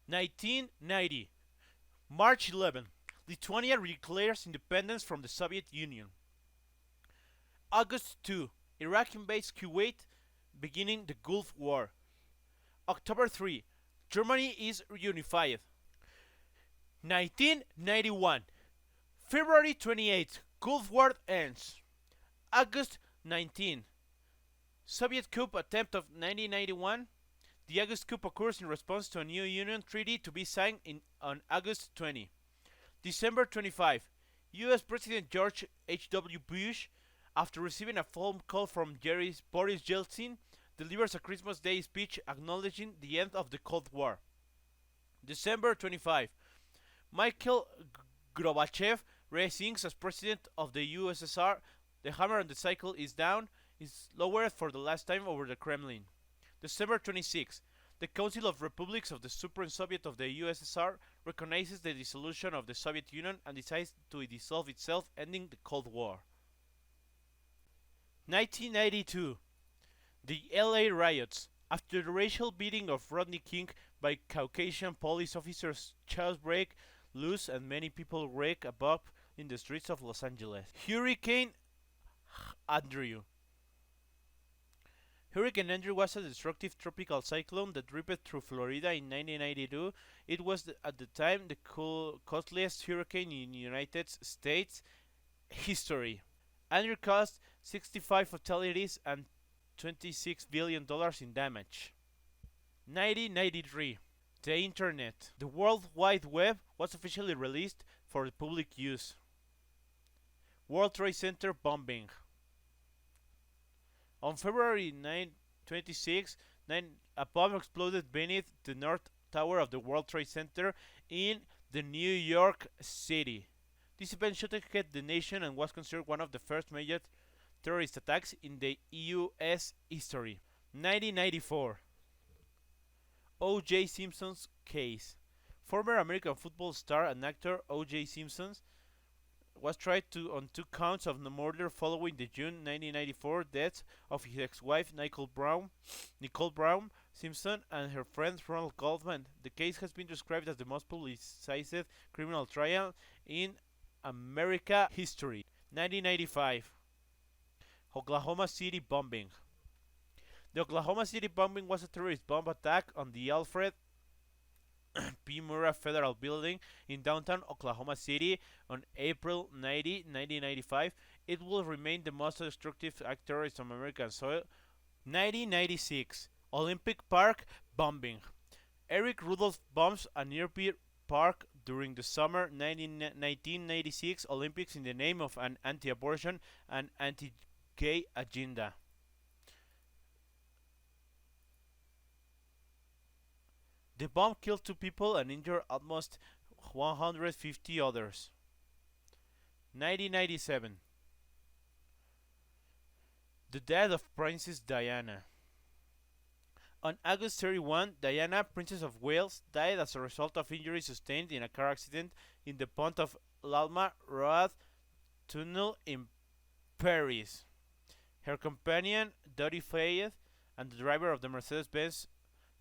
1990. March 11. Lithuania declares independence from the Soviet Union. August 2. Iraq invades Kuwait, beginning the Gulf War. October 3. Germany is reunified. 1991. February 28. Gulf War ends. August 19. Soviet coup attempt of 1991. The August coup occurs in response to a new Union treaty to be signed on August 20. December 25. U.S. President George H.W. Bush, after receiving a phone call from Boris Yeltsin, delivers a Christmas Day speech acknowledging the end of the Cold War. December 25. Mikhail Gorbachev resigns as president of the USSR. The hammer on the cycle is down, is lowered for the last time over the Kremlin. December 26. The Council of Republics of the Supreme Soviet of the USSR recognizes the dissolution of the Soviet Union and decides to dissolve itself, ending the Cold War. 1992. The LA riots. After the racial beating of Rodney King by Caucasian police officers, chaos break loose and many people wreak havoc in the streets of Los Angeles. Hurricane Andrew. Hurricane Andrew was a destructive tropical cyclone that ripped through Florida in 1992. It was at the time the costliest hurricane in United States history. Andrew caused 65 fatalities and $26 billion in damage. 1993. The Internet. The World Wide Web was officially released for the public use. World Trade Center bombing. On February 26, a bomb exploded beneath the North Tower of the World Trade Center in the New York City. This event shook the nation and was considered one of the first major terrorist attacks in the U.S. history. 1994. O.J. Simpson's case. Former American football star and actor O.J. Simpson was tried on 2 counts of murder following the June 1994 death of his ex-wife Nicole Brown Simpson and her friend Ronald Goldman. The case has been described as the most publicized criminal trial in America history. 1995. Oklahoma City bombing. The Oklahoma City bombing was a terrorist bomb attack on the Alfred P. Murrah Federal Building in downtown Oklahoma City on April 90, 1995. It will remain the most destructive act terrorist on American soil. 1996. Olympic Park bombing. Eric Rudolph bombs a nearby park during the summer 1996 Olympics in the name of an anti-abortion and anti-gay agenda. The bomb killed 2 people and injured almost 150 others. 1997. The death of Princess Diana. On August 31, Diana, Princess of Wales, died as a result of injuries sustained in a car accident in the Pont of Lalma Road tunnel in Paris. Her companion, Dodi Fayed, and the driver of the Mercedes-Benz,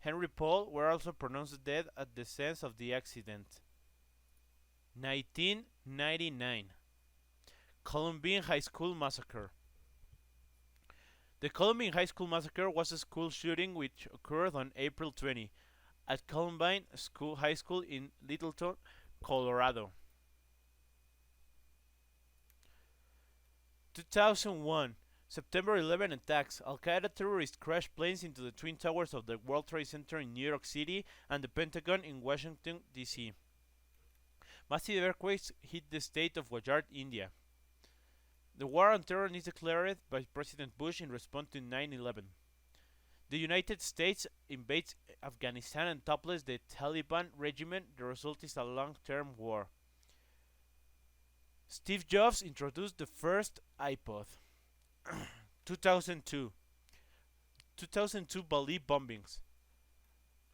Henry Paul, were also pronounced dead at the scene of the accident. 1999. Columbine High School Massacre. The Columbine High School Massacre was a school shooting which occurred on April 20 at Columbine High School in Littleton, Colorado. 2001. September 11 attacks. Al-Qaeda terrorists crashed planes into the Twin Towers of the World Trade Center in New York City and the Pentagon in Washington, D.C. Massive earthquakes hit the state of Gujarat, India. The war on terror is declared by President Bush in response to 9/11. The United States invades Afghanistan and topples the Taliban regime. The result is a long-term war. Steve Jobs introduced the first iPod. 2002. 2002 Bali bombings.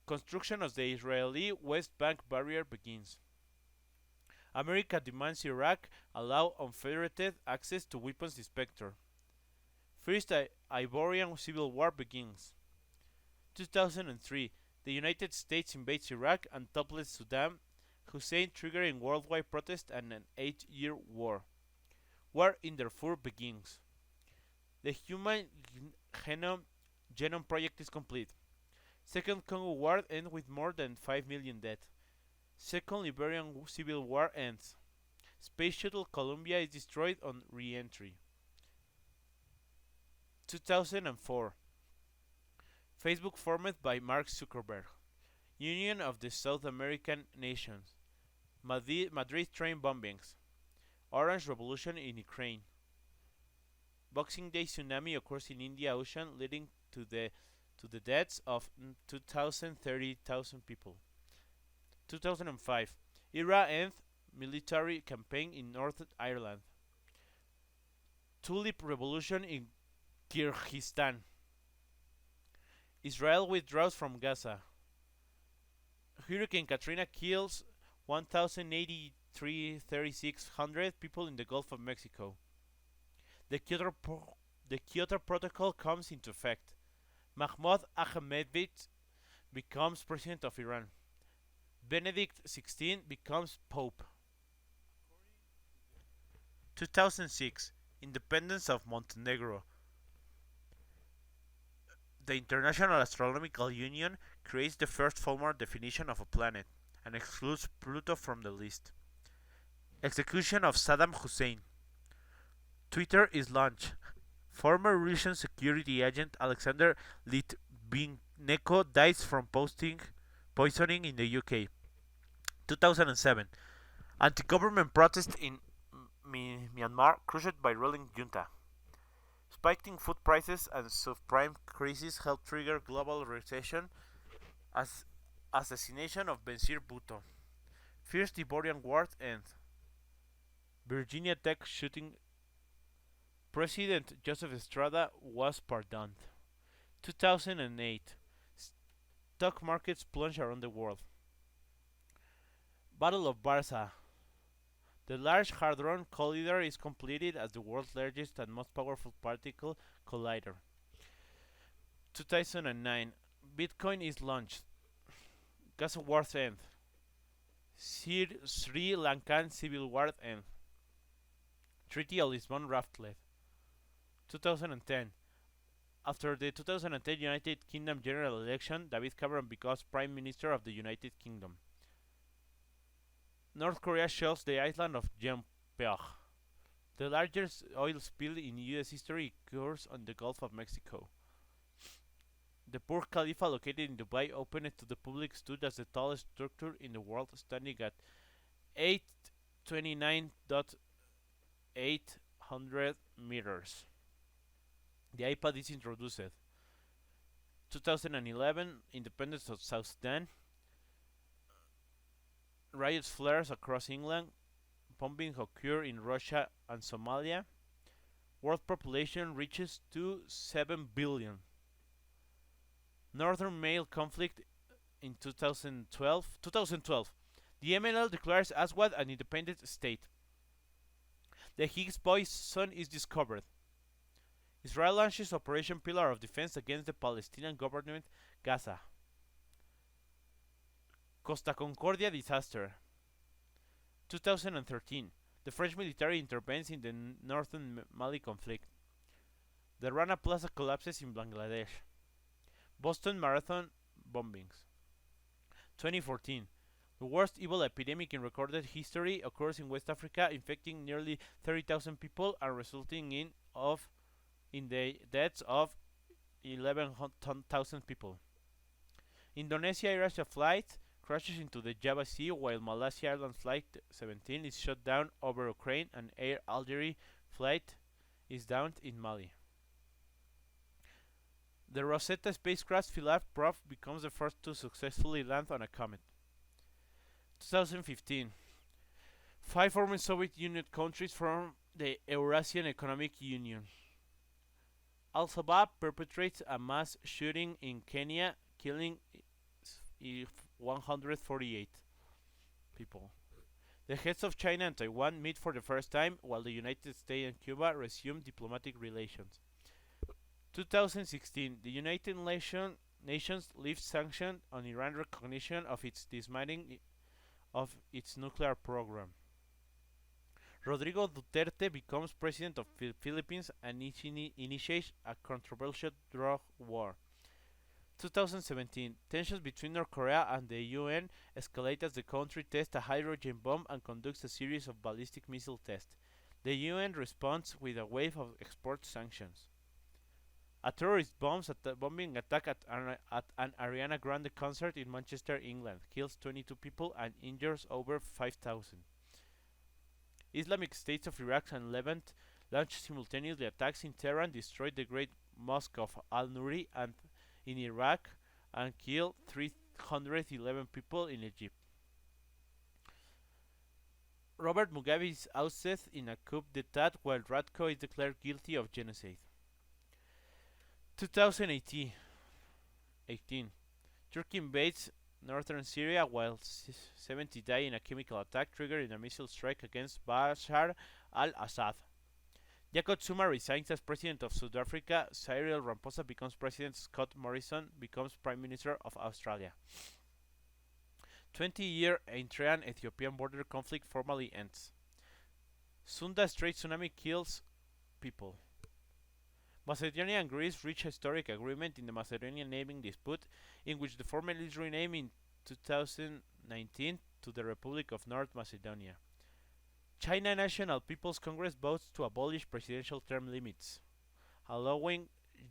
Construction of the Israeli West Bank barrier begins. America demands Iraq allow unfettered access to weapons inspector. First Ivorian Civil War begins. 2003. The United States invades Iraq and topples Saddam Hussein, triggering worldwide protest and an 8-year war. War in Darfur begins. The Human Genome Project is complete. Second Congo War ends with more than 5 million dead. Second Liberian Civil War ends. Space Shuttle Columbia is destroyed on re-entry. 2004. Facebook formed by Mark Zuckerberg. Union of the South American Nations. Madrid train bombings. Orange Revolution in Ukraine. Boxing Day tsunami occurs in India Ocean, leading to the deaths of 230,000 people. 2005. Iraq ends military campaign in Northern Ireland. Tulip Revolution in Kyrgyzstan. Israel withdraws from Gaza. Hurricane Katrina kills 1,083,600 people in the Gulf of Mexico. The Kyoto Protocol comes into effect. Mahmoud Ahmedinejad becomes president of Iran. Benedict XVI becomes Pope. 2006. Independence of Montenegro. The International Astronomical Union creates the first formal definition of a planet and excludes Pluto from the list. Execution of Saddam Hussein. Twitter is launched. Former Russian security agent Alexander Litvinenko dies from poisoning in the UK. 2007. Anti-government protest in Myanmar crushed by ruling junta. Spiking food prices and subprime crisis helped trigger global recession as assassination of Benazir Bhutto. First Ivorian War ends. Virginia Tech shooting. President Joseph Estrada was pardoned. 2008. Stock markets plunge around the world. Battle of Barca. The Large Hadron Collider is completed as the world's largest and most powerful particle collider. 2009. Bitcoin is launched. Gaza War end. Sri Lankan Civil War end. Treaty of Lisbon Raftlet. 2010. After the 2010 United Kingdom general election, David Cameron becomes Prime Minister of the United Kingdom. North Korea shells the island of Jeonpyeong. The largest oil spill in US history occurs on the Gulf of Mexico. The Burj Khalifa located in Dubai opened to the public stood as the tallest structure in the world, standing at 829.800 meters. The iPad is introduced. 2011. Independence of South Sudan. Riots flares across England. Bombing occur in Russia and Somalia. World population reaches to 7 billion. Northern Male conflict in 2012. The MNL declares Aswad an independent state. The Higgs boson is discovered. Israel launches Operation Pillar of Defense against the Palestinian government Gaza. Costa Concordia disaster. 2013. The French military intervenes in the northern Mali conflict. The Rana Plaza collapses in Bangladesh. Boston Marathon bombings. 2014. The worst Ebola epidemic in recorded history occurs in West Africa, infecting nearly 30,000 people and resulting in the deaths of 11,000 people. Indonesia AirAsia flight crashes into the Java Sea, while Malaysia Airlines Flight 17 is shut down over Ukraine, and Air Algeria flight is downed in Mali. The Rosetta spacecraft Philae Probe becomes the first to successfully land on a comet. 2015. 5 former Soviet Union countries form the Eurasian Economic Union. Al-Shabaab perpetrates a mass shooting in Kenya, killing 148 people. The heads of China and Taiwan meet for the first time, while the United States and Cuba resume diplomatic relations. 2016. The United nations lift sanction on Iran recognition of its dismantling of its nuclear program. Rodrigo Duterte becomes president of the Philippines and initiates a controversial drug war. 2017 tensions between North Korea and the UN escalate as the country tests a hydrogen bomb and conducts a series of ballistic missile tests. The UN responds with a wave of export sanctions. A terrorist bombing attack at an Ariana Grande concert in Manchester, England, kills 22 people and injures over 5,000. Islamic States of Iraq and Levant launched simultaneously attacks in Tehran, destroyed the Great Mosque of Al-Nuri and in Iraq, and killed 311 people in Egypt. Robert Mugabe is ousted in a coup d'etat while Radko is declared guilty of genocide. 2018 Turkey invades northern Syria while 70 die in a chemical attack triggered in a missile strike against Bashar al-Assad. Jacob Zuma resigns as president of South Africa. Cyril Ramaphosa becomes president. Scott Morrison becomes prime minister of Australia. 20-year Eritrean-Ethiopian border conflict formally ends. Sunda Strait tsunami kills people. Macedonia and Greece reach a historic agreement in the Macedonian naming dispute, in which the former is renamed in 2019 to the Republic of North Macedonia. China National People's Congress votes to abolish presidential term limits, allowing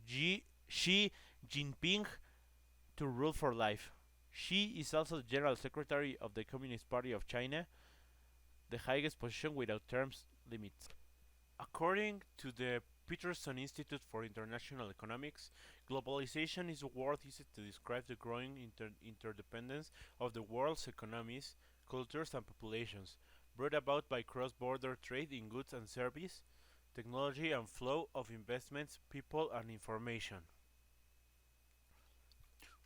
Xi Jinping to rule for life. Xi is also the General Secretary of the Communist Party of China, the highest position without term limits. According to the Peterson Institute for International Economics, globalization is a word used to describe the growing interdependence of the world's economies, cultures, and populations, brought about by cross-border trade in goods and services, technology, and flow of investments, people, and information.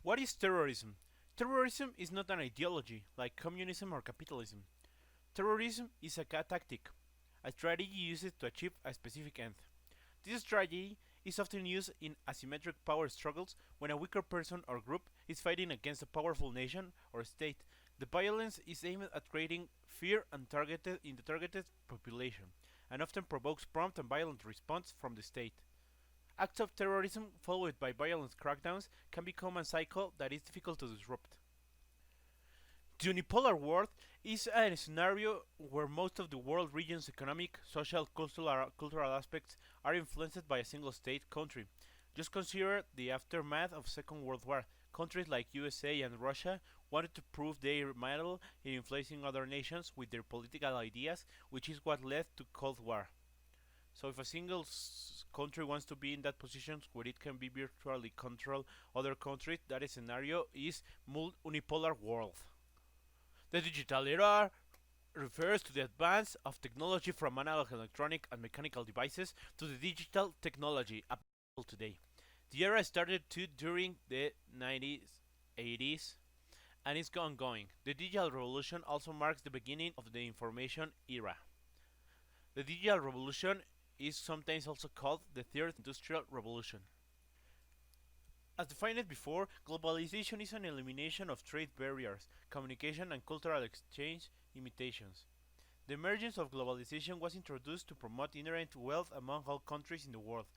What is terrorism? Terrorism is not an ideology like communism or capitalism. Terrorism is a tactic, a strategy used to achieve a specific end. This strategy is often used in asymmetric power struggles when a weaker person or group is fighting against a powerful nation or state. The violence is aimed at creating fear and targeted in the targeted population, and often provokes prompt and violent response from the state. Acts of terrorism followed by violent crackdowns can become a cycle that is difficult to disrupt. The unipolar world is a scenario where most of the world region's economic, social, cultural aspects are influenced by a single state country. Just consider the aftermath of Second World War. Countries like USA and Russia wanted to prove their mettle in influencing other nations with their political ideas, which is what led to Cold War. So if a single country wants to be in that position where it can be virtually control other countries, that scenario is unipolar world. The digital era refers to the advance of technology from analog electronic and mechanical devices to the digital technology available today. The era started during the 90s, 80s, and is ongoing. The digital revolution also marks the beginning of the information era. The digital revolution is sometimes also called the third industrial revolution. As defined before, globalization is an elimination of trade barriers, communication and cultural exchange limitations. The emergence of globalization was introduced to promote inherent wealth among all countries in the world.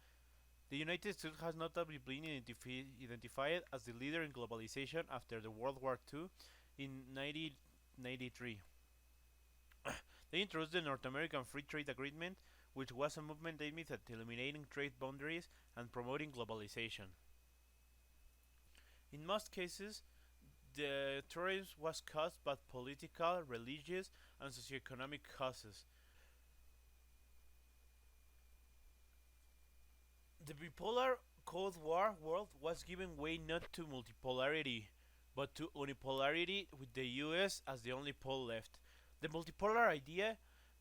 The United States has notably been identified as the leader in globalization after the World War II in 1993. They introduced the North American Free Trade Agreement, which was a movement aimed at eliminating trade boundaries and promoting globalization. In most cases, the terrorism was caused by political, religious, and socioeconomic causes. The bipolar Cold War world was giving way not to multipolarity, but to unipolarity with the US as the only pole left. The multipolar idea,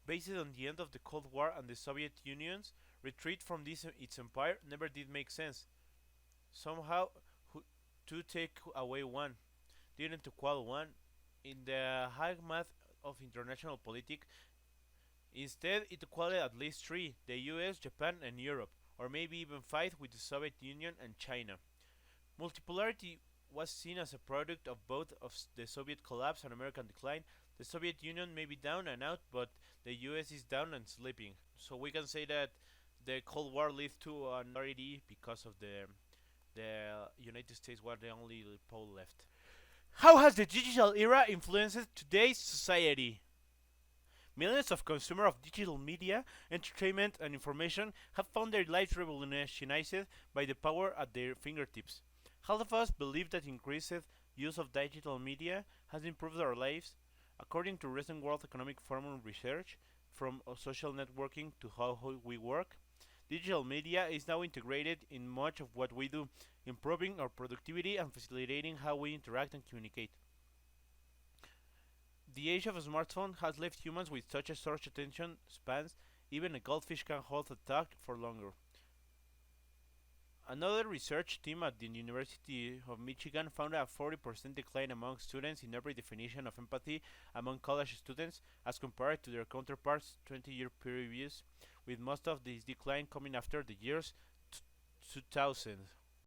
based on the end of the Cold War and the Soviet Union's retreat from its empire, never did make sense. Somehow, to take away one, didn't equal one. In the high math of international politics, instead it equaled at least three: the US, Japan, and Europe, or maybe even five with the Soviet Union and China. Multipolarity was seen as a product of both of the Soviet collapse and American decline. The Soviet Union may be down and out, but the US is down and sleeping. So we can say that the Cold War led to an already because of the United States were the only pole left. How has the digital era influenced today's society? Millions of consumers of digital media, entertainment, and information have found their lives revolutionized by the power at their fingertips. Half of us believe that increased use of digital media has improved our lives. According to recent World Economic Forum research, from social networking to how we work, digital media is now integrated in much of what we do, improving our productivity and facilitating how we interact and communicate. The age of a smartphone has left humans with such a short attention spans, even a goldfish can hold a thought for longer. Another research team at the University of Michigan found a 40% decline among students in every definition of empathy among college students as compared to their counterparts 20-year previous, with most of this decline coming after the years 2000.